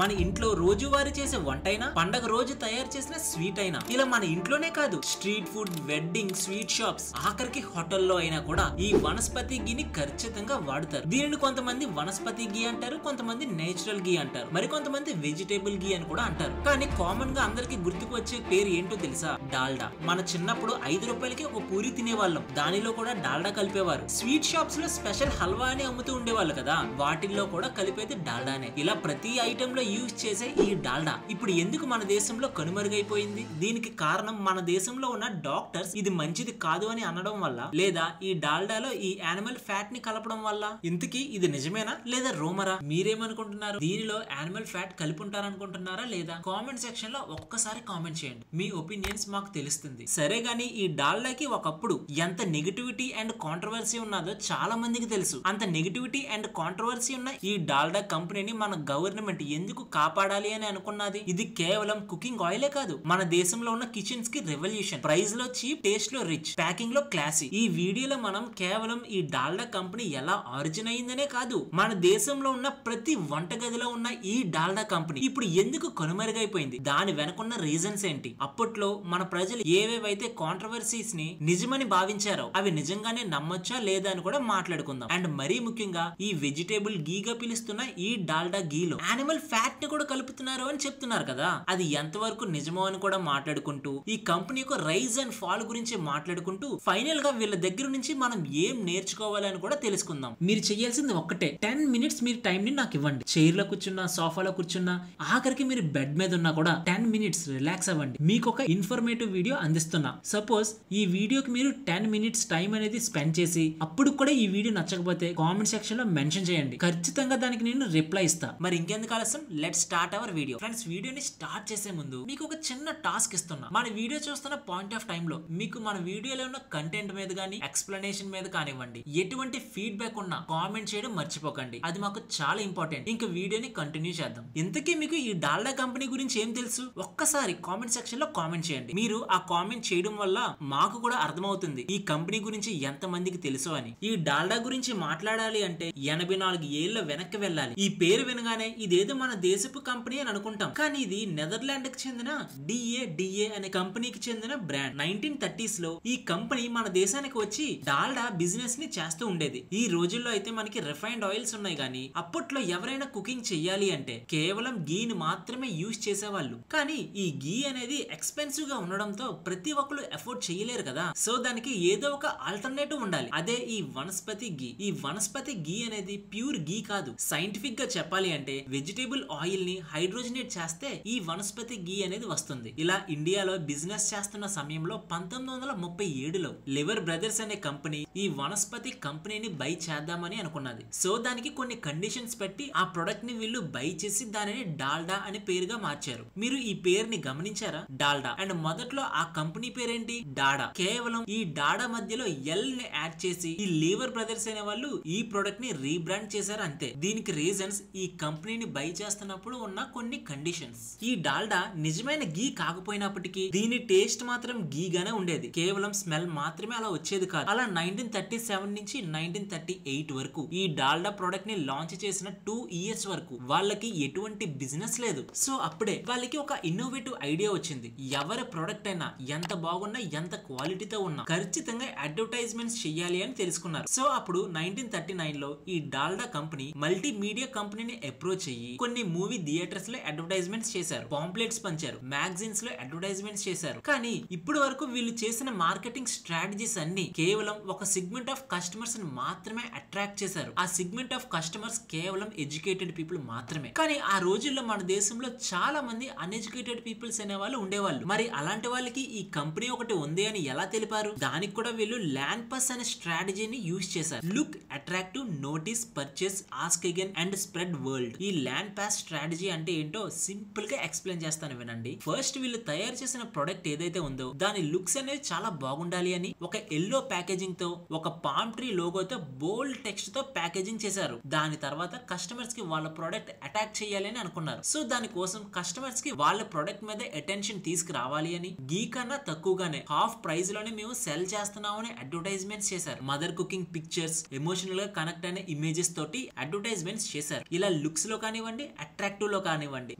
మన ఇంట్లో రోజువారీ చేసే వంటైనా పండగ రోజు తయారు చేసిన స్వీట్ అయినా ఇలా మన ఇంట్లోనే కాదు street food wedding sweet shops ఆఖరికి హోటల్లో అయినా కూడా ఈ వనస్పతి గీని ఖచ్చితంగా వాడతారు. దీనిని కొంతమంది వనస్పతి గీ అంటారు, కొంతమంది నేచురల్ గీ అంటారు, మరి కొంతమంది వెజిటేబుల్ గీ అని కూడా అంటారు. కానీ కామన్ గా అందరికి గుర్తుకు వచ్చే పేరు ఏంటో తెలుసా? డాల్డా. మన చిన్నప్పుడు 5 రూపాయలకి ఒక పూరి తినేవాళ్ళం, దానిలో కూడా డాల్డా కలిపేవారు. స్వీట్ షాప్స్ లో స్పెషల్ హల్వా అని అమ్ముతూ ఉండేవాళ్ళు కదా, వాటిల్లో కూడా కలిపేది డాల్డానే. ఇలా ప్రతి ఐటమ్ లో యూజ్ చేసే ఈ డాల్డా ఇప్పుడు ఎందుకు మన దేశంలో కనుమరుగైపోయింది? దీనికి కారణం మన దేశంలో ఉన్న డాక్టర్స్ ఇది మంచిది కాదు అని అనడం వల్ల, లేదా ఈ డాల్డాలో ఈ యానిమల్ ఫ్యాట్ ని కలపడం వల్ల? ఇంతకీ ఇది నిజమేనా లేదా రూమరా? మీరేమనుకుంటున్నారు? దీనిలో యానిమల్ ఫ్యాట్ కలిపి ఉంటారనుకుంటున్నారా లేదా? కామెంట్ సెక్షన్ లో ఒక్కసారి కామెంట్ చేయండి, మీ ఒపీనియన్స్ మాకు తెలుస్తుంది. సరే గానీ ఈ డాల్డాకి ఒకప్పుడు ఎంత నెగటివిటీ అండ్ కాంట్రవర్సీ ఉన్నదో చాలా మందికి తెలుసు. అంత నెగటివిటీ అండ్ కాంట్రవర్సీ ఉన్న ఈ డాల్డా కంపెనీని మన గవర్నమెంట్ ఎందుకు కాపాడాలి అని అనుకున్నది? ఇది కేవలం కుకింగ్ ఆయిలే కాదు, మన దేశంలో ఉన్న కిచెన్స్ కి రెవల్యూషన్. ప్రైస్ లో చీప్, టేస్ట్ లో రిచ్, ప్యాకింగ్ లో క్లాసీ. ఈ వీడియోలో మనం కేవలం ఈ డాల్డా కంపెనీ ఎలా ఆరిజిన్ అయిందనే కాదు, మన దేశంలో ఉన్న ప్రతి వంటగదిలో ఉన్న ఈ డాల్డా కంపెనీ ఇప్పుడు ఎందుకు కనుమరుగైపోయింది, దాని వెనకున్న రీజన్స్ ఏంటి, అప్పట్లో మన ప్రజలు ఏవేవైతే కాంట్రవర్సీస్ ని నిజమని భావించారో అవి నిజంగానే నమ్మొచ్చా లేదా అని కూడా మాట్లాడుకుందాం. అండ్ మరీ ముఖ్యంగా ఈ వెజిటేబుల్ గీగా పిలుస్తున్న ఈ డాల్డా గీలో యానిమల్ ఫ్యాట్ ని కూడా కలుపుతున్నారు అని చెప్తున్నారు కదా, అది ఎంతవరకు నిజమో అని కూడా మాట్లాడుకుంటూ, ఈ కంపెనీ యొక్క రైజ్ అండ్ ఫాల్ గురించి మాట్లాడుకుంటూ, ఫైనల్ గా వీళ్ళ దగ్గర నుంచి మనం ఏం నేర్చుకోవాలని కూడా తెలుసుకుందాం. మీరు చేయాల్సింది ఒక్కటే, 10 మినిట్స్ మీరు టైం ని నాకు ఇవ్వండి. చైర్ లో కూర్చున్నా, సోఫాలో కూర్చున్నా, ఆఖరికి మీరు బెడ్ మీద ఉన్నా కూడా 10 మినిట్స్ రిలాక్స్ అవ్వండి. మీకు ఒక ఇన్ఫర్మేటివ్ వీడియో అందిస్తున్నా. సపోజ్ ఈ వీడియోకి మీరు 10 మినిట్స్ టైం అనేది స్పెండ్ చేసి, అప్పుడు కూడా ఈ వీడియో నచ్చకపోతే కామెంట్ సెక్షన్ లో మెన్షన్ చేయండి, ఖచ్చితంగా దానికి నేను రిప్లై ఇస్తా. మరి ఇంకెందుకు ఆలస్యం, let's start our video. Friends, వీడియోని స్టార్ట్ చేసే ముందు మీకు ఒక చిన్న టాస్క్ ఇస్తున్నా. మన వీడియో చూస్తున్న పాయింట్ ఆఫ్ టైం లో మీకు మన వీడియోలో ఉన్న కంటెంట్ మీద గానీ, ఎక్స్ప్లెనేషన్ మీద కానివ్వండి, ఎటువంటి ఫీడ్బ్యాక్ ఉన్నా కామెంట్ చేయడం మర్చిపోకండి, అది మాకు చాలా ఇంపార్టెంట్. ఇంకా వీడియోని కంటిన్యూ చేద్దాం. ఇంతకీ మీకు ఈ డాల్డా కంపెనీ గురించి ఏం తెలుసు? ఒక్కసారి కామెంట్ సెక్షన్ లో కామెంట్ చేయండి. మీరు ఆ కామెంట్ చేయడం వల్ల మాకు కూడా అర్థమవుతుంది ఈ కంపెనీ గురించి ఎంత మందికి తెలుసు అని. ఈ డాల్డా గురించి మాట్లాడాలి అంటే 84 ఏళ్ల వెనక్కి వెళ్ళాలి. ఈ పేరు వినగానే ఇదేదో మన దేశపు కంపెనీ అని అనుకుంటాం, కానీ ఇది నెదర్లాండ్ కి చెందిన డిఏ అనే కంపెనీకి చెందిన బ్రాండ్. 1930s లో ఈ కంపెనీ మన దేశానికి వచ్చి డాల్డా బిజినెస్ ని చేస్తూ ఉండేది. ఈ రోజుల్లో అయితే మనకి రిఫైన్డ్ ఆయిల్స్ ఉన్నాయి, కానీ అప్పట్లో ఎవరైనా కుకింగ్ చెయ్యాలి అంటే కేవలం గీని మాత్రమే యూజ్ చేసేవాళ్ళు. కానీ ఈ గీ అనేది ఎక్స్పెన్సివ్ గా ఉండడంతో ప్రతి ఒక్కరు ఎఫోర్డ్ చేయలేరు కదా, సో దానికి ఏదో ఒక ఆల్టర్నేటివ్ ఉండాలి. అదే ఈ వనస్పతి గీ. ఈ వనస్పతి గీ అనేది ప్యూర్ గీ కాదు. సైంటిఫిక్ గా చెప్పాలి అంటే వెజిటేబుల్ ఆయిల్ ని హైడ్రోజనేట్ చేస్తే ఈ వనస్పతి గీ అనేది వస్తుంది. ఇలా ఇండియాలో బిజినెస్ చేస్తున్న సమయంలో 1937లో లివర్ బ్రదర్స్ అనే కంపెనీ ఈ వనస్పతి కంపెనీని బై చేద్దామని అనుకున్నది. సో దానికి కొన్ని కండిషన్స్ పెట్టి ఆ ప్రొడక్ట్ ని వీళ్ళు బై చేసి దానిని డాల్డా అనే పేరుగా మార్చారు. మీరు ఈ పేరుని గమనించారా? డాల్డా. అండ్ మొదట్లో ఆ కంపెనీ పేరేంటి? డాడా. కేవలం ఈ డాడా మధ్యలో ఎల్ ని యాడ్ చేసి ఈ లివర్ బ్రదర్స్ అనే వాళ్ళు ఈ ప్రొడక్ట్ ని రీబ్రాండ్ చేశారు అంతే. దీనికి రీజన్స్ ఈ కంపెనీని బై చేస్తున్నప్పుడు ఉన్న కొన్ని కండిషన్స్. ఈ డాల్డా నిజమైన గీ కాకపోయినప్పటికీ దీని టేస్ట్ మాత్రం గీగానే ఉండేది, కేవలం స్మెల్ మాత్రమే అలా వచ్చేది కాదు. అలా 1937 నుంచి 1938 వరకు ఈ డాల్డా ప్రొడక్ట్ ని లాంచ్ చేసిన 2 ఇయర్స్ వరకు వాళ్ళకి ఎటువంటి బిజినెస్ లేదు. సో అప్పుడే వాళ్ళకి ఒక ఇన్నోవేటివ్ ఐడియా వచ్చింది. ఎవరి ప్రొడక్ట్ అయినా ఎంత బాగున్నా, ఎంత క్వాలిటీతో ఉన్నా ఖచ్చితంగా అడ్వర్టైజ్మెంట్స్ చెయ్యాలి అని తెలుసుకున్నారు. సో అప్పుడు 1939 లో ఈ డాల్డా కంపెనీ మల్టీమీడియా కంపెనీని అప్రోచ్ అయ్యి కొన్ని మూవీ థియేటర్స్ లో అడ్వర్టైజ్మెంట్స్ చేశారు, పాంప్లెట్స్ పంచారు, మ్యాగజైన్స్ లో అడ్వర్టైజ్మెంట్స్ చేశారు. కానీ ఇప్పుడు వరకు వీళ్ళు చేసిన మార్కెటింగ్ స్ట్రాటజీస్ అన్ని కేవలం ఒక సెగ్మెంట్ ఆఫ్ కస్టమర్స్ ని మాత్రమే అట్రాక్ట్ చేశారు. ఆ సెగ్మెంట్ ఆఫ్ కస్టమర్స్ కేవలం ఎడ్యుకేటెడ్ పీపుల్ మాత్రమే. కానీ ఆ రోజుల్లో మన దేశంలో చాలా మంది అన్ఎడ్యుకేటెడ్ పీపుల్స్ అనే వాళ్ళు ఉండేవాళ్ళు. మరి అలాంటి వాళ్ళకి ఈ కంపెనీ ఒకటి ఉంది అని ఎలా తెలిపారు? దానికి కూడా వీళ్ళు ల్యాండ్ పాస్ అనే స్ట్రాటజీని యూజ్ చేశారు. Look, attractive, notice, purchase, ask again and spread world. ఈ ల్యాండ్ పాస్ స్ట్రాటజీ అంటే ఏంటో సింపుల్ గా ఎక్స్ప్లెయిన్ చేస్తాను వినండి. ఫస్ట్ వీళ్ళు తయారు చేసిన ప్రొడక్ట్ ఏదైతే ఉందో దాని లుక్స్ అనేది చాలా బాగుండాలి అని ఒక ఎల్లో ప్యాకేజింగ్ తో, ఒక పామ్ ట్రీ లోగోతో, బోల్డ్ టెక్స్ట్ తో ప్యాకేజింగ్ చేశారు. దాని తర్వాత కస్టమర్స్ కి వాళ్ళ ప్రొడక్ట్ అటాక్ చేయాలి అని అనుకున్నారు. సో దానికోసం కస్టమర్స్ కి వాళ్ళ ప్రొడక్ట్ మీద అటెన్షన్ తీసుకురావాలి అని గీ కన్నా తక్కువగానే హాఫ్ ప్రైస్ లోనే మేము సెల్ చేస్తున్నాం అని అడ్వర్టైజ్మెంట్స్ చేశారు. మదర్ కుకింగ్ పిక్చర్స్, ఎమోషనల్ గా కనెక్ట్ అయిన ఇమేజెస్ తోటి అడ్వర్టైజ్మెంట్స్ చేశారు. ఇలా లుక్స్ లో కానివ్వండి, అట్రాక్టివ్ లో కానివ్వండి,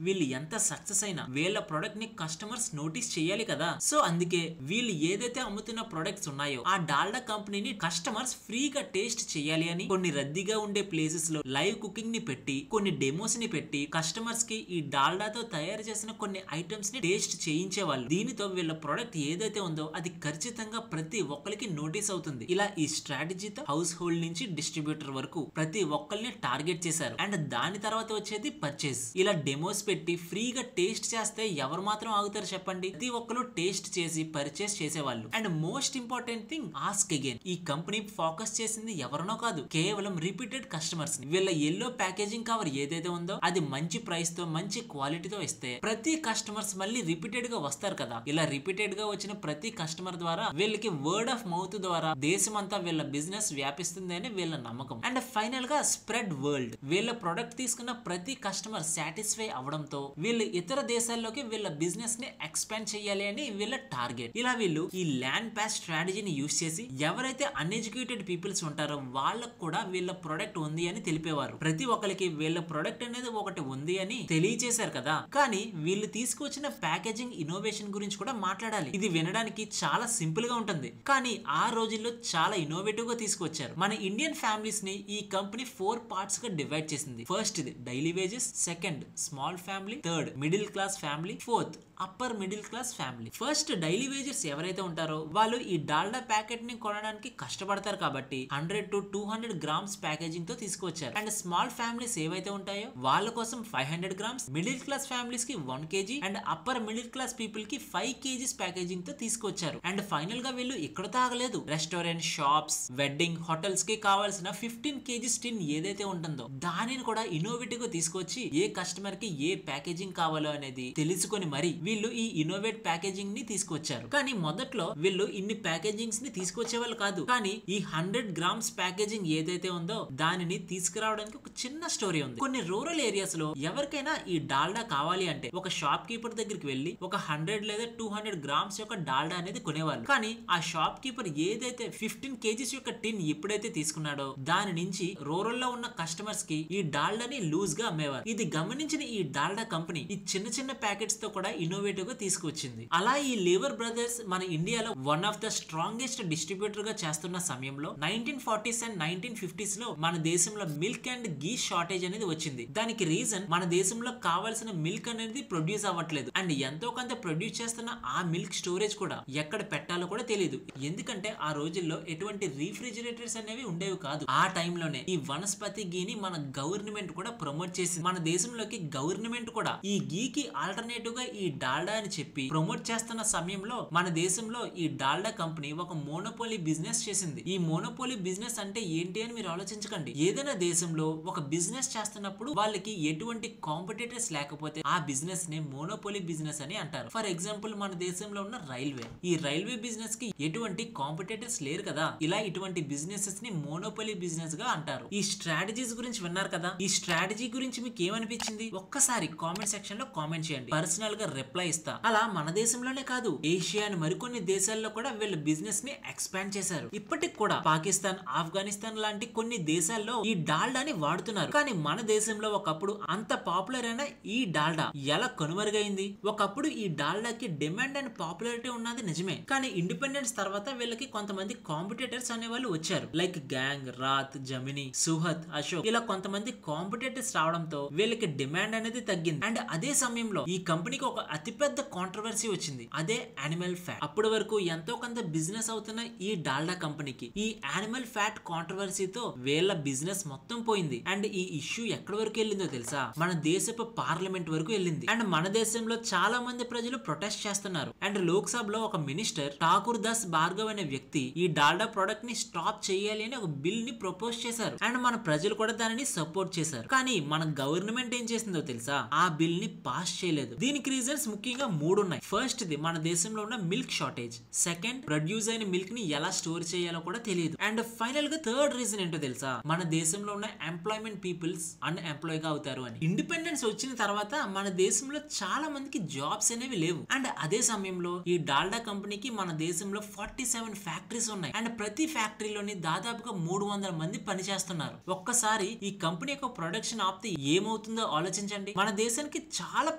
వీళ్ళు ఎంత సక్సెస్ అయినా వీళ్ళ ప్రొడక్ట్ ని కస్టమర్స్ నోటీస్ చేయాలి కదా. సో అందుకే వీళ్ళు ఏదైతే అమ్ముతున్న ప్రొడక్ట్స్ ఉన్నాయో ఆ డాల్డా కంపెనీని కస్టమర్స్ ఫ్రీగా టేస్ట్ చేయాలి అని కొన్ని రద్దీగా ఉండే ప్లేసెస్ లో లైవ్ కుకింగ్ ని పెట్టి, కొన్ని డెమోస్ ని పెట్టి కస్టమర్స్ కి ఈ డాల్డాతో తయారు చేసిన కొన్ని ఐటమ్స్ ని టేస్ట్ చేయించేవాళ్ళు. దీనితో వీళ్ళ ప్రొడక్ట్ ఏదైతే ఉందో అది ఖచ్చితంగా ప్రతి ఒక్కరికి నోటీస్ అవుతుంది. ఇలా ఈ స్ట్రాటజీతో హౌస్ హోల్డ్ నుంచి డిస్ట్రిబ్యూటర్ వరకు ప్రతి ఒక్కరిని టార్గెట్ చేశారు. అండ్ దాని తర్వాత వచ్చేది పర్చేస్. ఇలా డెమోస్ పెట్టి ఫ్రీగా టేస్ట్ చేస్తే ఎవరు మాత్రం ఆగుతారు చెప్పండి. ప్రతి ఒక్కరు టేస్ట్ చేసి పర్చేస్ చేసేవాళ్ళు. And most important thing, ask again. ఈ కంపెనీ ఫోకస్ చేసింది ఎవరినో కాదు, కేవలం రిపీటెడ్ కస్టమర్స్ ని. వీళ్ళ ఎల్లో ప్యాకేజింగ్ కవర్ ఏదైతే ఉందో అది మంచి ప్రైస్ తో మంచి క్వాలిటీతో ఇస్తే ప్రతి కస్టమర్స్ మళ్ళీ రిపీటెడ్ గా వస్తారు కదా. ఇలా రిపీటెడ్ గా వచ్చిన ప్రతి కస్టమర్ ద్వారా వీళ్ళకి వర్డ్ ఆఫ్ మౌత్ ద్వారా దేశమంతా వీళ్ళ బిజినెస్ వ్యాపిస్తుంది అని వీళ్ళ నమ్మకం. అండ్ ఫైనల్ గా స్ప్రెడ్ వరల్డ్. వీళ్ళ ప్రొడక్ట్ తీసుకున్న ప్రతి కస్టమర్ సాటిస్ఫై అవడంతో వీళ్ళు ఇతర దేశాల్లోకి వీళ్ళ బిజినెస్ ని ఎక్స్పాండ్ చేయాలి అని వీళ్ళ టార్గెట్. ఇలా వీళ్ళు ఈ ల్యాండ్ పాస్ స్ట్రాటజీని యూజ్ చేసి ఎవరైతే అన్ఎడ్యుకేటెడ్ పీపుల్స్ ఉంటారో వాళ్ళకు కూడా వీళ్ళ ప్రొడక్ట్ ఉంది అని తెలిపేవారు. ప్రతి ఒక్కరికి వీళ్ళ ప్రొడక్ట్ అనేది ఒకటి ఉంది అని తెలియచేశారు కదా. కానీ వీళ్ళు తీసుకొచ్చిన ప్యాకేజింగ్ ఇన్నోవేషన్ గురించి కూడా మాట్లాడాలి. ఇది వినడానికి చాలా సింపుల్ గా ఉంటుంది, కానీ ఆ రోజుల్లో చాలా ఇన్నోవేటివ్ గా తీసుకొచ్చారు. మన ఇండియన్ ఫ్యామిలీస్ ని ఈ కంపెనీ 4 పార్ట్స్ గా డివైడ్ చేసింది. ఫస్ట్ ఇది daily wages, second small family, third middle class family, fourth upper middle class family. First daily wages ఎవరైతే ఉంటారో వాళ్ళు ఈ డాల్డా ప్యాకెట్ ని కొనడానికి కష్టపడతారు కాబట్టి 100 to 200 గ్రామ్స్ ప్యాకేజింగ్ తో తీసుకొచ్చారు. అండ్ స్మాల్ ఫ్యామిలీస్ ఏవైతే ఉంటాయో వాళ్ళ కోసం 500 గ్రామ్స్, మిడిల్ క్లాస్ ఫ్యామిలీస్ కి 1 kg and upper middle class people కి 5 kgs ప్యాకేజింగ్ తో తీసుకొచ్చారు. అండ్ ఫైనల్ గా వీళ్ళు ఇక్కడ తాగలేదు. రెస్టారెంట్, షాప్స్, వెడ్డింగ్, హోటల్స్ కి కావాల్సిన 15 kgs టిన్ ఏదైతే ఉంటుందో దానిని కూడా ఇన్నోవేటివ్ గా తీసుకొచ్చి ఏ కస్టమర్ కి ఏ ప్యాకేజింగ్ కావాలో అనేది తెలుసుకొని మరి వీళ్ళు ఈ ఇన్నోవేట్ ప్యాకేజింగ్ ని తీసుకొచ్చారు. కానీ మొదట్లో వీళ్ళు ఇన్ని ప్యాకేజింగ్స్ ని తీసుకొచ్చే వాళ్ళు కాదు. కానీ ఈ 100 గ్రామ్స్ ప్యాకేజింగ్ ఏదైతే ఉందో దానిని తీసుకురావడానికి ఒక చిన్న స్టోరీ ఉంది. కొన్ని రూరల్ ఏరియాస్ లో ఎవరికైనా ఈ డాల్డా కావాలి అంటే ఒక షాప్ కీపర్ దగ్గరికి వెళ్లి ఒక 100 లేదా 200 గ్రామ్స్ యొక్క డాల్డా అనేది కొనేవాళ్ళు. కానీ ఆ షాప్ కీపర్ ఏదైతే 15 kgs యొక్క టిన్ ఎప్పుడైతే తీసుకున్నాడో దాని నుంచి రూరల్ లో ఉన్న కస్టమర్స్ కి ఈ డాల్డాని లూజ్ గా అమ్మేవారు. ఇది గమనించిన ఈ డాల్డా కంపెనీ ఈ చిన్న చిన్న ప్యాకెట్స్ తో కూడా ఇన్నోవేటివ్ గా తీసుకొచ్చింది. అలా ఈ లీవర్ బ్రదర్స్ మన ఇండియాలో one of the strongest distributor గా చేస్తున్న సమయంలో 1940s అండ్ 1950s లో మన దేశంలో మిల్క్ అండ్ గీ షార్టేజ్ అనేది వచ్చింది. దానికి రీజన్ మన దేశంలో కావాల్సిన మిల్క్ అనేది ప్రొడ్యూస్ అవ్వట్లేదు. అండ్ ఎంతో కొంత ప్రొడ్యూస్ చేస్తున్న ఆ మిల్క్ స్టోరేజ్ కూడా ఎక్కడ పెట్టాలో కూడా తెలియదు. ఎందుకంటే ఆ రోజుల్లో ఎటువంటి రీఫ్రిజిరేటర్స్ అనేవి ఉండేవి కాదు. ఆ టైంలోనే ఈ వనస్పతి గీని మన గవర్నమెంట్ కూడా ప్రమోట్ చేసింది. మన దేశంలోకి గవర్నమెంట్ కూడా ఈ గీకి ఆల్టర్నేటివ్ గా ఈ డాల్డా అని చెప్పి ప్రమోట్ చేస్తున్న సమయంలో మన దేశంలో ఈ డాల్డా కంపెనీ ఒక మోనోపోలీ బిజినెస్ చేసింది. ఈ మోనోపోలీ బిజినెస్ అంటే ఏంటి అని మీరు ఆలోచించకండి. ఏదైనా దేశంలో ఒక బిజినెస్ చేస్తున్నప్పుడు వాళ్ళకి ఎటువంటి కాంపిటేటర్స్ లేకపోతే ఆ బిజినెస్ ని మోనోపోలీ బిజినెస్ అని అంటారు. ఫర్ ఎగ్జాంపుల్ మన దేశంలో ఉన్న రైల్వే. ఈ రైల్వే బిజినెస్ కి ఎటువంటి కాంపిటేటర్స్ లేరు కదా. ఇలా ఇటువంటి బిజినెసెస్ ని మోనోపోలీ బిజినెస్ గా అంటారు. ఈ స్ట్రాటజీస్ గురించి విన్నారు కదా. ఈ స్ట్రాటజీ గురించి మీకు ఏమనిపించింది ఒక్కసారి కామెంట్ సెక్షన్ లో కామెంట్ చేయండి. పర్సనల్ గా రిప్లై ఇస్తా. అలా మన దేశంలోనే కాదు, ఏషియా అని మరికొన్ని దేశాల్లో కూడా వీళ్ళ బిజినెస్ ని ఎక్స్పాండ్ చేశారు. ఇప్పటికి కూడా పాకిస్తాన్, ఆఫ్ఘనిస్తాన్ లాంటి కొన్ని దేశాల్లో ఈ డాల్డాని వాడుతున్నారు. కానీ మన దేశంలో ఒకప్పుడు అంత పాపులర్ అయిన ఈ డాల్డా ఎలా కనుమరుగైంది? ఒకప్పుడు ఈ డాల్డాకి డిమాండ్ అండ్ పాపులారిటీ ఉన్నది నిజమే. కానీ ఇండిపెండెన్స్ తర్వాత వీళ్ళకి కొంతమంది కాంపిటేటర్స్ అనే వాళ్ళు వచ్చారు. లైక్ గ్యాంగ్, రాత్, జమినీ, సుహత్, అశోక్, ఇలా కొంతమంది కాంపిటేటర్స్ రావడంతో వీళ్ళకి డిమాండ్ అనేది తగ్గింది. అండ్ అదే సమయంలో ఈ కంపెనీకి ఒక అతిపెద్ద కాంట్రవర్సీ వచ్చింది. అదే యానిమల్ ఫ్యాట్. అప్పటి వరకు ఎంతో కొంత బిజినెస్ అవుతున్న ఈ డాల్డా కంపెనీకి ఈ యానిమల్ ఫ్యాట్ కాంట్రవర్సీతో వీళ్ళ బిజినెస్ మొత్తం పోయింది. అండ్ ఈ ఇష్యూ ఎక్కడి వరకు వెళ్ళిందో తెలుసా? మన దేశపు పార్లమెంట్ వరకు వెళ్ళింది. అండ్ మన దేశంలో చాలా మంది ప్రజలు ప్రొటెస్ట్ చేస్తున్నారు. అండ్ లోక్ సభలో ఒక మినిస్టర్ ఠాకూర్ దాస్ భార్గవ్ అనే వ్యక్తి ఈ డాల్డా ప్రొడక్ట్ ని స్టాప్ చేయాలి అని ఒక బిల్ ని ప్రపోజ్ చేశారు. అండ్ మన ప్రజలు కూడా దానిని సపోర్ట్ చేశారు. కానీ మన గవర్నమెంట్ ఏం చేసిందో తెలుసా? ఆ బిల్ ని పాస్ చేయలేదు. దీనికి రీజన్స్ ముఖ్యంగా 3 ఉన్నాయి. ఫస్ట్ ది మన దేశంలో ఉన్న మిల్క్ షార్టేజ్, సెకండ్ ప్రొడ్యూస్ అయిన మిల్క్ ని ఎలా స్టోర్ చేయాలో కూడా తెలియదు, అండ్ ఫైనల్ గా థర్డ్ రీజన్ ఏంటో తెలుసా? మన దేశంలో ఉన్న ఎంప్లాయ్మెంట్ పీపుల్స్ అన్ఎంప్లాయ్ గా అవుతారు అని. ఇండిపెండెన్స్ వచ్చిన తర్వాత మన దేశంలో చాలా మందికి జాబ్స్ అనేవి లేవు. అండ్ అదే సమయంలో ఈ డాల్డా కంపెనీకి మన దేశంలో 47 ఫ్యాక్టరీస్ ఉన్నాయి. అండ్ ప్రతి ఫ్యాక్టరీలోని దాదాపుగా 300 మంది పనిచేస్తున్నారు. ఒక్కసారి ఈ కంపెనీ యొక్క ప్రొడక్షన్ ఆపితే ఏమవుతుంది ఏమవుతుందో ఆలోచించండి. మన దేశానికి చాలా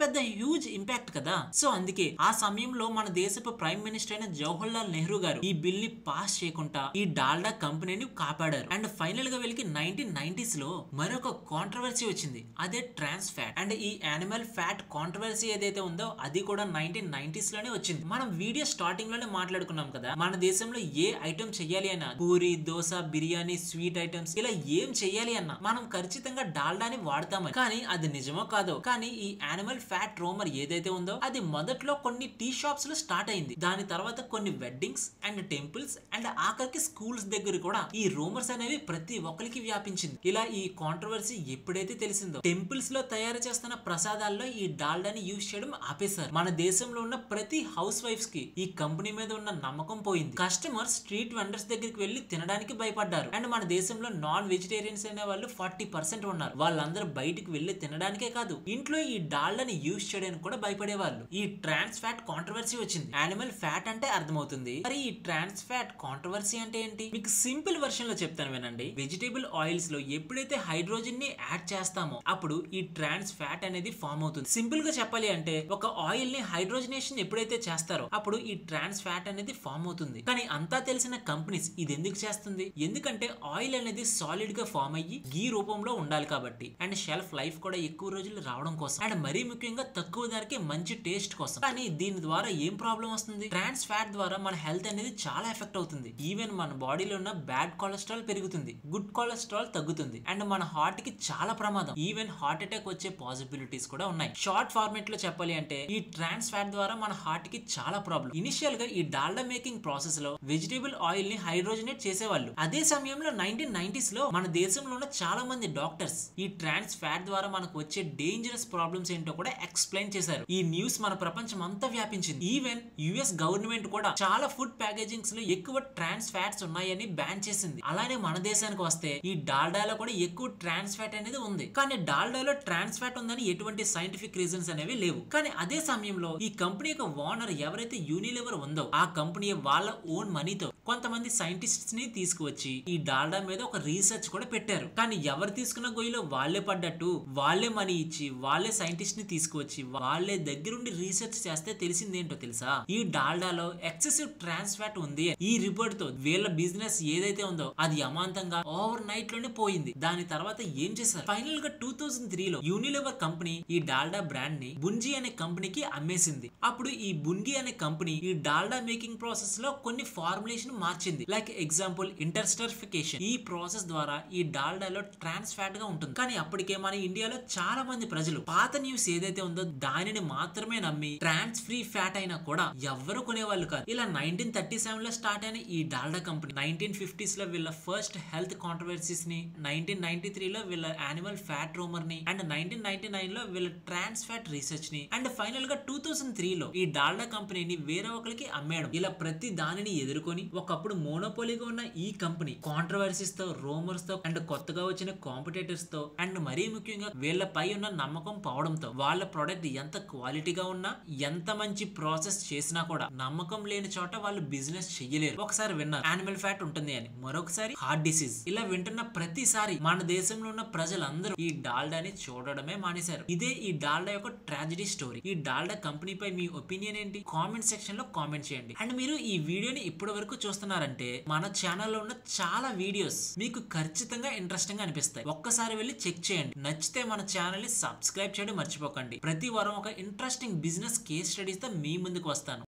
పెద్ద హ్యూజ్ ఇంపాక్ట్ కదా. సో అందుకే ఆ సమయంలో మన దేశపు ప్రైమ్ మినిస్టర్ అయిన జవహర్ లాల్ నెహ్రూ గారు ఈ బిల్ ని పాస్ చేయకుండా ఈ డాల్డా కంపెనీని కాపాడారు. అండ్ ఫైనల్ గా వీళ్ళకి 1990s లో మరొక కాంట్రవర్సీ వచ్చింది, అదే ట్రాన్స్ ఫ్యాట్. అండ్ ఈ యానిమల్ ఫ్యాట్ కాంట్రవర్సీ ఏదైతే ఉందో అది కూడా 1990s లోనే వచ్చింది. మనం వీడియో స్టార్టింగ్ లోనే మాట్లాడుకున్నాం కదా, మన దేశంలో ఏ ఐటమ్ చెయ్యాలి అన్నా, పూరి, దోశ, బిర్యానీ, స్వీట్ ఐటమ్స్ ఇలా ఏం చెయ్యాలి అన్నా మనం ఖచ్చితంగా డాల్డాని వాడతామని. కానీ అది నిజమో కాదో కానీ ఈ యానిమల్ ఫ్యాట్ రూమర్ ఏదైతే ఉందో అది మొదట్లో కొన్ని టీ షాప్స్ లో స్టార్ట్ అయింది. దాని తర్వాత కొన్ని వెడ్డింగ్స్ అండ్ టెంపుల్స్ అండ్ ఆఖరికి స్కూల్స్ దగ్గర కూడా ఈ రూమర్స్ అనేవి ప్రతి ఒక్కరికి వ్యాపించింది. ఇలా ఈ కాంట్రవర్సీ ఎప్పుడైతే తెలిసిందో టెంపుల్స్ లో తయారు చేస్తున్న ప్రసాదాల్లో ఈ డాల్డాని యూజ్ చేయడం ఆపేశారు. మన దేశంలో ఉన్న ప్రతి హౌస్ వైఫ్స్ కి ఈ కంపెనీ మీద ఉన్న నమ్మకం పోయింది. కస్టమర్స్ స్ట్రీట్ వెండర్స్ దగ్గరికి వెళ్లి తినడానికి భయపడ్డారు. అండ్ మన దేశంలో నాన్ వెజిటేరియన్స్ అనే వాళ్ళు 40% ఉన్నారు. వాళ్ళందరూ బయటికి వెళ్లి తినడానికే కాదు ఇంట్లో ఈ డాల్డాని యూజ్ చేయడానికి కూడా భయపడేవాళ్ళు. ఈ ట్రాన్స్ ఫ్యాట్ కాంట్రవర్సీ వచ్చింది. యానిమల్ ఫ్యాట్ అంటే అర్థమవుతుంది, మరి ఈ ట్రాన్స్ ఫ్యాట్ కాంట్రవర్సీ అంటే ఏంటి? మీకు సింపుల్ వర్షన్ లో చెప్తాను వినండి. వెజిటేబుల్ ఆయిల్స్ లో ఎప్పుడైతే హైడ్రోజన్ ని యాడ్ చేస్తామో అప్పుడు ఈ ట్రాన్స్ ఫ్యాట్ అనేది ఫామ్ అవుతుంది. సింపుల్ గా చెప్పాలి అంటే ఒక ఆయిల్ ని హైడ్రోజనేషన్ ఎప్పుడైతే చేస్తారో అప్పుడు ఈ ట్రాన్స్ ఫ్యాట్ అనేది ఫామ్ అవుతుంది. కానీ అంతా తెలిసిన కంపెనీస్ ఇది ఎందుకు చేస్తుంది? ఎందుకంటే ఆయిల్ అనేది సాలిడ్ గా ఫామ్ అయ్యి గీ రూపంలో ఉండాలి కాబట్టి, అండ్ షెల్ఫ్ లైఫ్ కూడా ఎక్కువ రోజులు రావడం కోసం, అండ్ మరీ ముఖ్యంగా తక్కువ ధరకే మంచి టేస్ట్ కోసం. కానీ దీని ద్వారా ఏం ప్రాబ్లం వస్తుంది? ట్రాన్స్ ఫ్యాట్ ద్వారా మన హెల్త్ అనేది చాలా ఎఫెక్ట్ అవుతుంది. ఈవెన్ మన బాడీలో ఉన్న బ్యాడ్ కొలెస్ట్రాల్ పెరుగుతుంది, గుడ్ కొలెస్ట్రాల్ తగ్గుతుంది, అండ్ మన హార్ట్ కి చాలా ప్రమాదం. ఈవెన్ హార్ట్ అటాక్ వచ్చే పాసిబిలిటీస్ కూడా ఉన్నాయి. షార్ట్ ఫార్మేట్ లో చెప్పాలి అంటే ఈ ట్రాన్స్ ఫ్యాట్ ద్వారా మన హార్ట్ కి చాలా ప్రాబ్లం. ఇనిషియల్ గా ఈ డాల్డా మేకింగ్ ప్రాసెస్ లో వెజిటేబుల్ ఆయిల్ ని హైడ్రోజనేట్ చేసేవాళ్ళు. అదే సమయంలో 1990s లో మన దేశంలో ఉన్న చాలా మంది డాక్టర్స్ ఈ ట్రాన్స్ ఫ్యాట్ ద్వారా మనకు వచ్చే డేంజరస్ ప్రాబ్లమ్స్ ఏంటో కూడా ఎక్స్ప్లెయిన్ చేశారు. ఈ న్యూస్ మన ప్రపంచం అంతా వ్యాపించింది. ఈవెన్ యుఎస్ గవర్నమెంట్ కూడా చాలా ఫుడ్ ప్యాకేజింగ్స్ లో ఎక్కువ ట్రాన్స్ ఫ్యాట్స్ ఉన్నాయని బ్యాన్ చేసింది. అలానే మన దేశానికి వస్తే ఈ డాల్డాలో కూడా ఎక్కువ ట్రాన్స్ ఫ్యాట్ అనేది ఉంది. కానీ డాల్డాలో ట్రాన్స్ ఫ్యాట్ ఉందని ఎటువంటి సైంటిఫిక్ రీజన్స్ అనేవి లేవు. కానీ అదే సమయంలో ఈ కంపెనీ యొక్క ఓనర్ ఎవరైతే యూనిలివర్ ఉందో ఆ కంపెనీ వాళ్ళ ఓన్ మనీతో కొంతమంది సైంటిస్ట్స్ ని తీసుకువచ్చి ఈ డాల్డా మీద ఒక రీసెర్చ్ కూడా పెట్టారు. కానీ ఎవరు తీసుకున్న గొయ్యిలో వాళ్ళే పడ్డట్టు వాళ్ళే మనీ ఇచ్చి వాళ్ళే సైంటిస్ట్ ని తీసుకువచ్చి వాళ్ళే దగ్గరుండి రీసెర్చ్ చేస్తే తెలిసిందేంటో తెలుసా? ఈ డాల్డాలో ఎక్సెసివ్ ట్రాన్స్ ఫ్యాట్ ఉంది. ఈ రిపోర్ట్ తో వీళ్ళ బిజినెస్ ఏదైతే ఉందో అది అమాంతంగా ఓవర్ నైట్ లోనే పోయింది. దాని తర్వాత ఏం చేశారు? ఫైనల్ గా 2003 లో యూనిలివర్ కంపెనీ ఈ డాల్డా బ్రాండ్ ని బుంజీ అనే కంపెనీకి అమ్మేసింది. అప్పుడు ఈ బుంగి అనే కంపెనీ ఈ డాల్డా మేకింగ్ ప్రాసెస్ లో కొన్ని ఫార్ములేషన్ మార్చింది. Like example interesterification. ఈ ప్రాసెస్ ద్వారా ఈ డాల్డాలో ట్రాన్స్ ఫ్యాట్ గా ఉంటుంది. కానీ అప్పటికే మన ఇండియాలో చాలా మంది ప్రజలు పాత న్యూస్ ఏదైతే ఉందో దానిని మాత్రమే నమ్మి ట్రాన్స్ ఫ్రీ ఫ్యాట్ అయినా కూడా ఎవ్వరు కొనేవాళ్ళు కాదు. ఇలా 1937 లో స్టార్ట్ అయిన ఈ డాల్డా కంపెనీ 1950s లో వీళ్ళ ఫస్ట్ హెల్త్ కాంట్రవర్సీస్ ని, 1993 లో వీళ్ళ యానిమల్ ఫ్యాట్ రూమర్ ని, అండ్ 1999 లో వీళ్ళ ట్రాన్స్ ఫ్యాట్ రీసెర్చ్ ని, అండ్ ఫైనల్ గా 2003 లో ఈ డాల్డా కంపెనీని వేరే ఒకరికి అమ్మేయడం. ఇలా ప్రతి దానిని ఎదుర్కొని ఒకప్పుడు మోనోపోలీగా ఉన్న ఈ కంపెనీ కాంట్రవర్సీస్ తో, రూమర్స్ తో, అండ్ కొత్తగా వచ్చిన కాంపిటేటర్స్ తో, అండ్ మరీ ముఖ్యంగా వీళ్ళపై ఉన్న నమ్మకం పోవడంతో వాళ్ళ ప్రొడక్ట్ ఎంత క్వాలిటీగా ఉన్నా ఎంత మంచి ప్రాసెస్ చేసినా కూడా నమ్మకం లేని చోట వాళ్ళు బిజినెస్ చెయ్యలేరు. ఒకసారి విన్నారు యానిమల్ ఫ్యాట్ ఉంటుంది అని, మరొకసారి హార్ట్ డిసీజ్. ఇలా వింటున్న ప్రతిసారి మన దేశంలో ఉన్న ప్రజలందరూ ఈ డాల్డాని చూడడమే మానేశారు. ఇదే ఈ డాల్డా యొక్క ట్రాజడీ స్టోరీ. ఈ డాల్డా కంపెనీపై మీ ఒపీనియన్ ఏంటి? కామెంట్ సెక్షన్ లో కామెంట్ చేయండి. అండ్ మీరు ఈ వీడియోని ఇప్పటి వరకు చూస్తున్నారంటే మన ఛానల్లో ఉన్న చాలా వీడియోస్ మీకు ఖచ్చితంగా ఇంట్రెస్టింగ్ గా అనిపిస్తాయి. ఒక్కసారి వెళ్ళి చెక్ చేయండి. నచ్చితే మన ఛానల్ ని సబ్స్క్రైబ్ చేయడం మర్చిపోకండి. ప్రతి వారం ఒక ఇంట్రెస్టింగ్ బిజినెస్ కేస్ స్టడీస్ తో మీ ముందుకు వస్తాను.